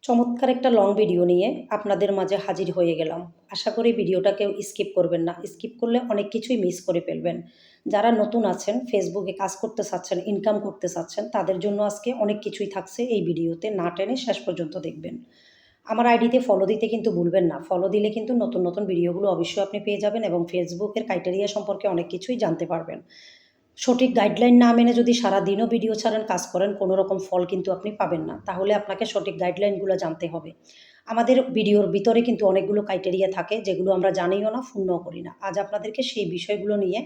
চমৎকার একটা long video নিয়ে আপনাদের মাঝে হাজির হয়ে গেলাম। আশা করি ভিডিওটা কেউ স্কিপ করবেন না। স্কিপ করলে অনেক কিছুই মিস করে ফেলবেন। যারা নতুন আছেন, ফেসবুকে কাজ করতে চাচ্ছেন, ইনকাম করতে চাচ্ছেন, তাদের জন্য আজকে অনেক কিছুই থাকছে এই ভিডিওতে। না টেনে শেষ পর্যন্ত দেখবেন। আমার আইডিতে ফলো দিতে কিন্তু ভুলবেন না। ফলো দিলে কিন্তু নতুন, নতুন ভিডিওগুলো অবশ্যই আপনি পেয়ে যাবেন এবং ফেসবুকের ক্রাইটেরিয়া সম্পর্কে অনেক কিছুই জানতে পারবেন। সঠিক গাইডলাইন না মেনে যদি সারাদিনও ভিডিও ছাড়েন, কাজ করেন, কোনো রকম ফল কিন্তু আপনি পাবেন না। তাহলে আপনাকে সঠিক গাইডলাইনগুলো জানতে হবে। আমাদের ভিডিওর ভিতরে কিন্তু অনেকগুলো ক্রাইটেরিয়া থাকে, যেগুলো আমরা জানিও না, পূর্ণও করি না। আজ আপনাদেরকে সেই বিষয়গুলো নিয়ে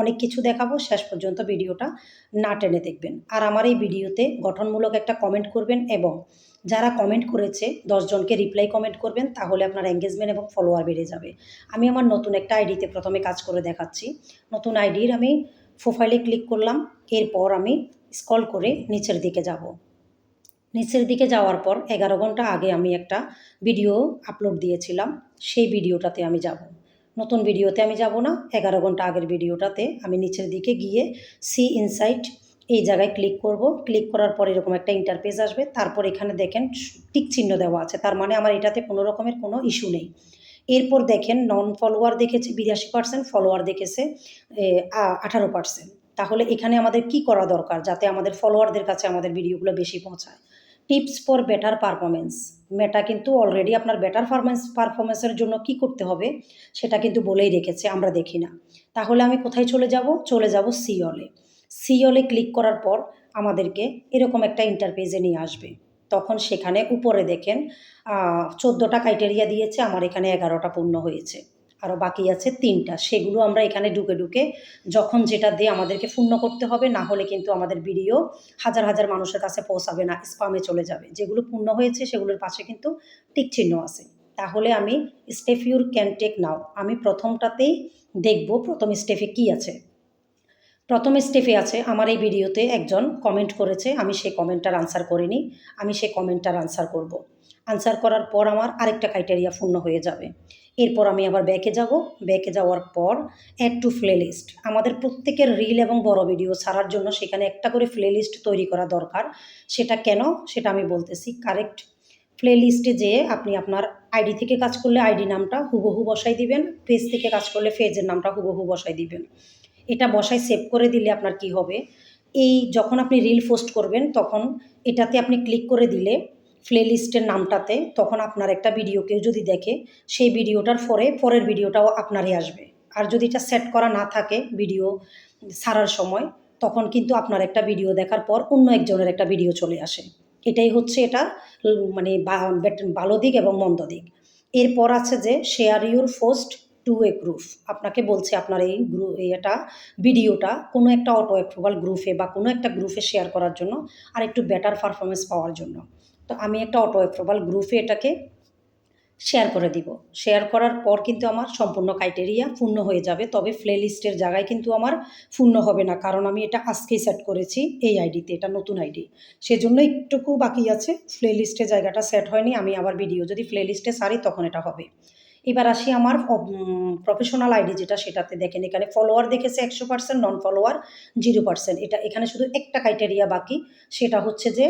অনেক কিছু দেখাবো। শেষ পর্যন্ত ভিডিওটা না টেনে দেখবেন। আর আমার এই ভিডিওতে গঠনমূলক একটা কমেন্ট করবেন এবং যারা কমেন্ট করেছে 10 জনকে রিপ্লাই কমেন্ট করবেন, তাহলে আপনার এঙ্গেজমেন্ট এবং ফলোয়ার বেড়ে যাবে। আমি আমার নতুন একটা আইডিতে প্রথমে কাজ করে দেখাচ্ছি। নতুন আইডির আমি প্রোফাইলে ক্লিক করলাম। এরপর আমি স্ক্রল করে নিচের দিকে যাব। নিচের দিকে যাওয়ার পর 11 ঘন্টা আগে আমি একটা ভিডিও আপলোড দিয়েছিলাম। সেই ভিডিওটাতে আমি যাব। নতুন ভিডিওতে আমি যাব না, 11 ঘন্টা আগের ভিডিওটাতে আমি নিচের দিকে গিয়ে সি ইনসাইট এই জায়গায় ক্লিক করব। ক্লিক করার পর এরকম একটা ইন্টারপেজ আসবে। তারপর এখানে দেখেন টিক চিহ্ন দেওয়া আছে, তার মানে আমার এটাতে কোনো রকমের কোনো ইস্যু নেই। এরপর দেখেন নন ফলোয়ার দেখেছে 82%, ফলোয়ার দেখেছে 18%। তাহলে এখানে আমাদের কি করা দরকার যাতে আমাদের ফলোয়ারদের কাছে আমাদের ভিডিওগুলো বেশি পৌঁছায়? Tips for better performance. Meta কিন্তু অলরেডি আপনার বেটার পারফরমেন্সের জন্য কি করতে হবে সেটা কিন্তু বলেই রেখেছে, আমরা দেখি না। তাহলে আমি কোথায় চলে যাব? চলে যাব সিওলে। সিওলে ক্লিক করার পর আমাদেরকে এরকম একটা ইন্টারপেজে নিয়ে আসবে। তখন সেখানে উপরে দেখেন 14টা ক্রাইটেরিয়া দিয়েছে, আমার এখানে 11টা পূর্ণ হয়েছে। আরও বাকি আছে 3টা, সেগুলো আমরা এখানে ঢুকে ঢুকে যখন যেটা দিয়ে আমাদেরকে পূর্ণ করতে হবে, না হলে কিন্তু আমাদের ভিডিও হাজার হাজার মানুষের কাছে পৌঁছাবে না, স্পামে চলে যাবে। যেগুলো পূর্ণ হয়েছে সেগুলোর পাশে কিন্তু টিক চিহ্ন আছে। তাহলে আমি স্টেপ ইউর ক্যান টেক নাও, আমি প্রথমটাতেই দেখব প্রথম স্টেপে কি আছে। প্রথম স্টেপে আছে আমার এই ভিডিওতে একজন কমেন্ট করেছে, আমি সেই কমেন্টটার আনসার করিনি, আমি সেই কমেন্টটার আনসার করব। আনসার করার পর আমার আরেকটা ক্রাইটেরিয়া পূর্ণ হয়ে যাবে। এরপর আমি আবার ব্যাকে যাব। ব্যাকে যাওয়ার পর অ্যাড টু প্লে লিস্ট। আমাদের প্রত্যেকের রিল এবং বড় ভিডিও ছাড়ার জন্য সেখানে একটা করে প্লে লিস্ট তৈরি করা দরকার। সেটা কেন সেটা আমি বলতেছি। কারেক্ট প্লে লিস্টে যেয়ে আপনি আপনার আইডি থেকে কাজ করলে আইডি নামটা হুবহু বসাই দিবেন, পেজ থেকে কাজ করলে পেজের নামটা হুবহু বসাই দিবেন। এটা বসায় সেভ করে দিলে আপনার কি হবে, এই যখন আপনি রিল পোস্ট করবেন তখন এটাতে আপনি ক্লিক করে দিলে প্লে লিস্টের নামটাতে, তখন আপনার একটা ভিডিও কেউ যদি দেখে, সেই ভিডিওটার পরের ভিডিওটাও আপনারই আসবে। আর যদি এটা সেট করা না থাকে ভিডিও ছাড়ার সময়, তখন কিন্তু আপনার একটা ভিডিও দেখার পর অন্য একজনের একটা ভিডিও চলে আসে। এটাই হচ্ছে এটা মানে ভালো দিক এবং মন্দ দিক। এরপর আছে যে share your post to a group. আপনাকে বলছে আপনার এই এটা ভিডিওটা কোনো একটা অটো অ্যাপ্রুভাল গ্রুপে বা কোনো একটা গ্রুপে শেয়ার করার জন্য আর একটু বেটার পারফরমেন্স পাওয়ার জন্য। তো আমি একটা অটো অ্যাপ্রুভাল গ্রুপে এটাকে শেয়ার করে দিব। শেয়ার করার পর কিন্তু আমার সম্পূর্ণ ক্রাইটেরিয়া পূর্ণ হয়ে যাবে। তবে প্লে লিস্টের জায়গায় কিন্তু আমার পূর্ণ হবে না, কারণ আমি এটা আজকেই সেট করেছি এই আইডিতে, এটা নতুন আইডি। সেজন্য একটুকু বাকি আছে, প্লে লিস্টে জায়গাটা সেট হয়নি। আমি আবার ভিডিও যদি প্লে লিস্টে ছাড়ি তখন এটা হবে। এবার আসি আমার প্রফেশনাল আইডি যেটা, সেটাতে দেখেন এখানে ফলোয়ার দেখেছে 100%, নন ফলোয়ার 0%। এটা এখানে শুধু একটা ক্রাইটেরিয়া বাকি, সেটা হচ্ছে যে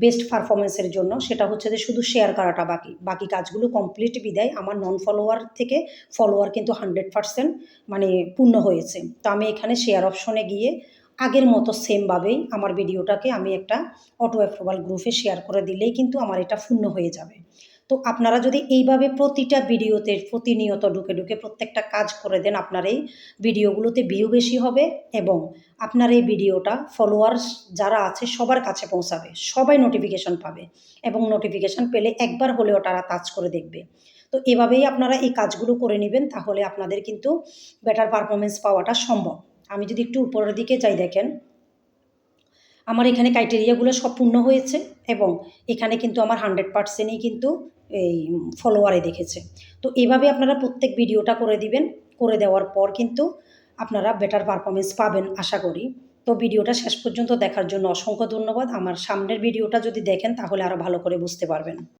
বেস্ট পারফরমেন্সের জন্য, সেটা হচ্ছে যে শুধু শেয়ার করাটা বাকি। বাকি কাজগুলো কমপ্লিট বিদায় আমার নন ফলোয়ার থেকে ফলোয়ার কিন্তু 100% মানে পূর্ণ হয়েছে। তো আমি এখানে শেয়ার অপশনে গিয়ে আগের মতো সেমভাবেই আমার ভিডিওটাকে আমি একটা অটো অ্যাপ্রুভাল গ্রুপে শেয়ার করে দিলেই কিন্তু আমার এটা পূর্ণ হয়ে যাবে। তো আপনারা যদি এইভাবে প্রতিটা ভিডিওতে প্রতিনিয়ত ঢুকে ঢুকে প্রত্যেকটা কাজ করে দেন, আপনার এই ভিডিওগুলোতে ভিউ বেশি হবে এবং আপনার এই ভিডিওটা ফলোয়ার্স যারা আছে সবার কাছে পৌঁছাবে, সবাই নোটিফিকেশন পাবে এবং নোটিফিকেশন পেলে একবার হলেও তারা টাচ করে দেখবে। তো এভাবেই আপনারা এই কাজগুলো করে নেবেন, তাহলে আপনাদের কিন্তু বেটার পারফরমেন্স পাওয়াটা সম্ভব। আমি যদি একটু উপরের দিকে যাই, দেখেন আমার এখানে ক্রাইটেরিয়াগুলো সব পূর্ণ হয়েছে এবং এখানে কিন্তু আমার 100%ই কিন্তু এই ফলোয়ারে দেখেছে। তো এভাবে আপনারা প্রত্যেক ভিডিওটা করে দিবেন। করে দেওয়ার পর কিন্তু আপনারা বেটার পারফরমেন্স পাবেন আশা করি। তো ভিডিওটা শেষ পর্যন্ত দেখার জন্য অসংখ্য ধন্যবাদ। আমার সামনের ভিডিওটা যদি দেখেন তাহলে আরও ভালো করে বুঝতে পারবেন।